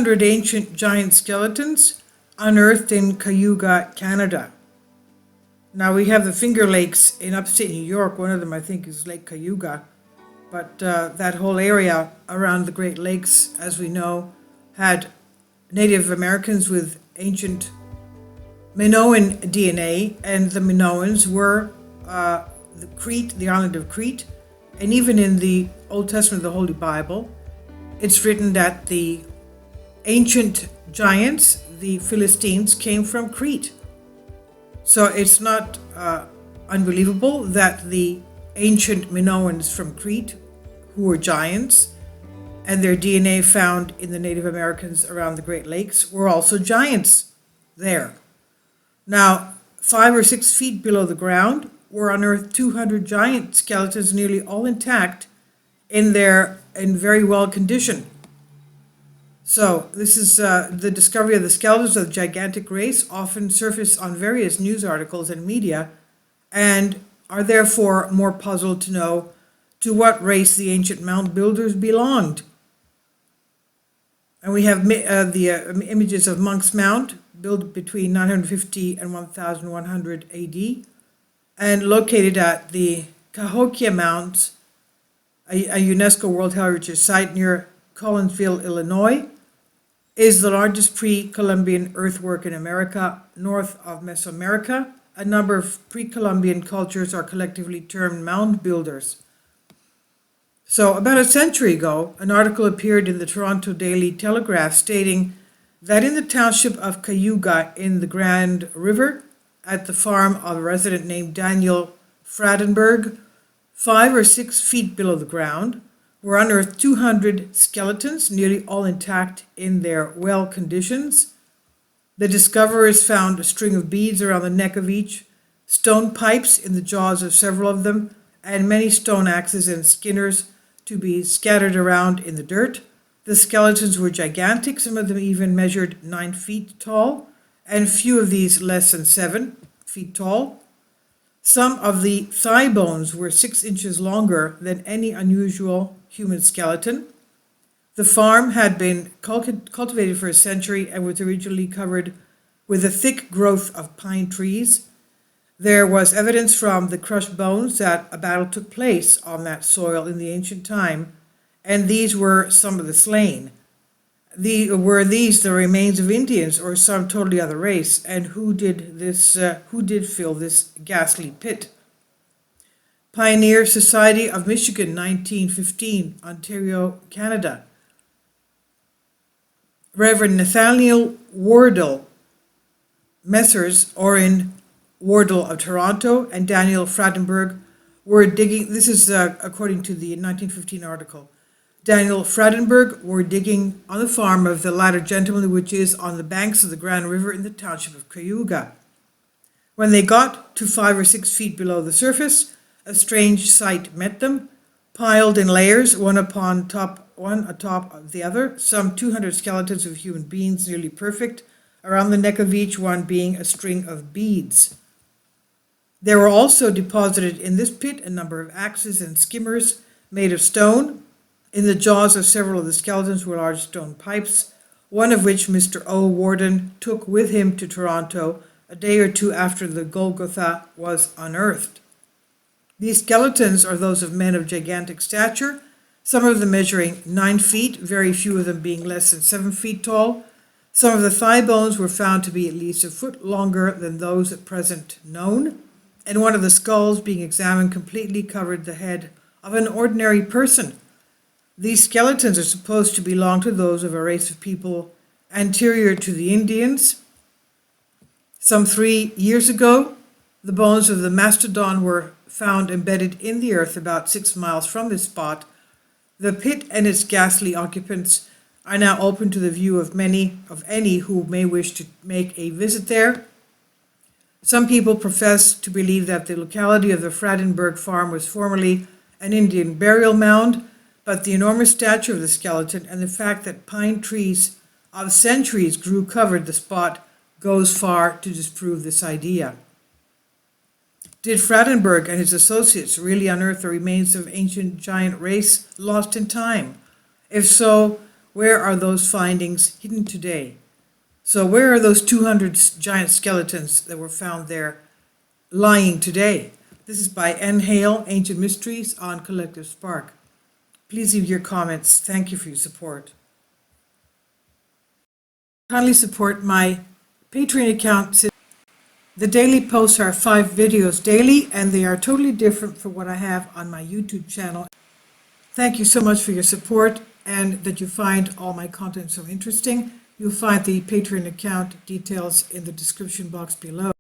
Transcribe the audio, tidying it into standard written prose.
200 ancient giant skeletons unearthed in Cayuga, Canada. Now we have the Finger Lakes in upstate New York. One of them, I think, is Lake Cayuga. But that whole area around the Great Lakes, as we know, had Native Americans with ancient Minoan DNA, and the Minoans were the island of Crete. And even in the Old Testament, the Holy Bible, it's written that the ancient giants, the Philistines, came from Crete. So it's not unbelievable that the ancient Minoans from Crete, who were giants, and their DNA found in the Native Americans around the Great Lakes, were also giants there. Now, 5 or 6 feet below the ground were unearthed 200 giant skeletons, nearly all intact, in very well condition. So this is the discovery of the skeletons of the gigantic race often surface on various news articles and media, and are therefore more puzzled to know to what race the ancient mound builders belonged. And we have the images of Monk's Mound, built between 950 and 1100 AD, and located at the Cahokia Mounds, a UNESCO World Heritage Site near Collinsville, Illinois, is the largest pre-Columbian earthwork in America, north of Mesoamerica. A number of pre-Columbian cultures are collectively termed mound builders. So about a century ago, an article appeared in the Toronto Daily Telegraph stating that in the township of Cayuga in the Grand River, at the farm of a resident named Daniel Fradenberg, 5 or 6 feet below the ground, were unearthed 200 skeletons, nearly all intact in their well conditions. The discoverers found a string of beads around the neck of each, stone pipes in the jaws of several of them, and many stone axes and skinners to be scattered around in the dirt. The skeletons were gigantic, some of them even measured 9 feet tall, and few of these less than 7 feet tall. Some of the thigh bones were 6 inches longer than any unusual human skeleton. The farm had been cultivated for a century and was originally covered with a thick growth of pine trees. There was evidence from the crushed bones that a battle took place on that soil in the ancient time, and these were some of the slain. Were these the remains of Indians or some totally other race? And who did fill this ghastly pit? Pioneer Society of Michigan, 1915, Ontario, Canada. Reverend Nathaniel Wardle, Messrs. Orrin Wardle of Toronto, and Daniel Fradenberg were digging. This is according to the 1915 article. Daniel Fradenberg were digging on the farm of the latter gentleman, which is on the banks of the Grand River in the township of Cayuga. When they got to 5 or 6 feet below the surface, a strange sight met them, piled in layers, one atop of the other, some 200 skeletons of human beings, nearly perfect, around the neck of each one being a string of beads. There were also deposited in this pit a number of axes and skimmers made of stone. In the jaws of several of the skeletons were large stone pipes, one of which Mr. O. Warden took with him to Toronto a day or two after the Golgotha was unearthed. These skeletons are those of men of gigantic stature, some of them measuring 9 feet, very few of them being less than 7 feet tall. Some of the thigh bones were found to be at least a foot longer than those at present known, and one of the skulls being examined completely covered the head of an ordinary person. These skeletons are supposed to belong to those of a race of people anterior to the Indians. Some 3 years ago, the bones of the mastodon were found embedded in the earth about 6 miles from this spot. The pit and its ghastly occupants are now open to the view of any who may wish to make a visit there. Some people profess to believe that the locality of the Fradenberg farm was formerly an Indian burial mound, but the enormous stature of the skeleton and the fact that pine trees of centuries covered the spot goes far to disprove this idea. Did Fradenberg and his associates really unearth the remains of ancient giant race lost in time? If so, where are those findings hidden today? So where are those 200 giant skeletons that were found there lying today? This is by N. Hale, Ancient Mysteries on Collective Spark. Please leave your comments. Thank you for your support. Kindly support my Patreon account. The daily posts are 5 videos daily, and they are totally different from what I have on my YouTube channel. Thank you so much for your support and that you find all my content so interesting. You'll find the Patreon account details in the description box below.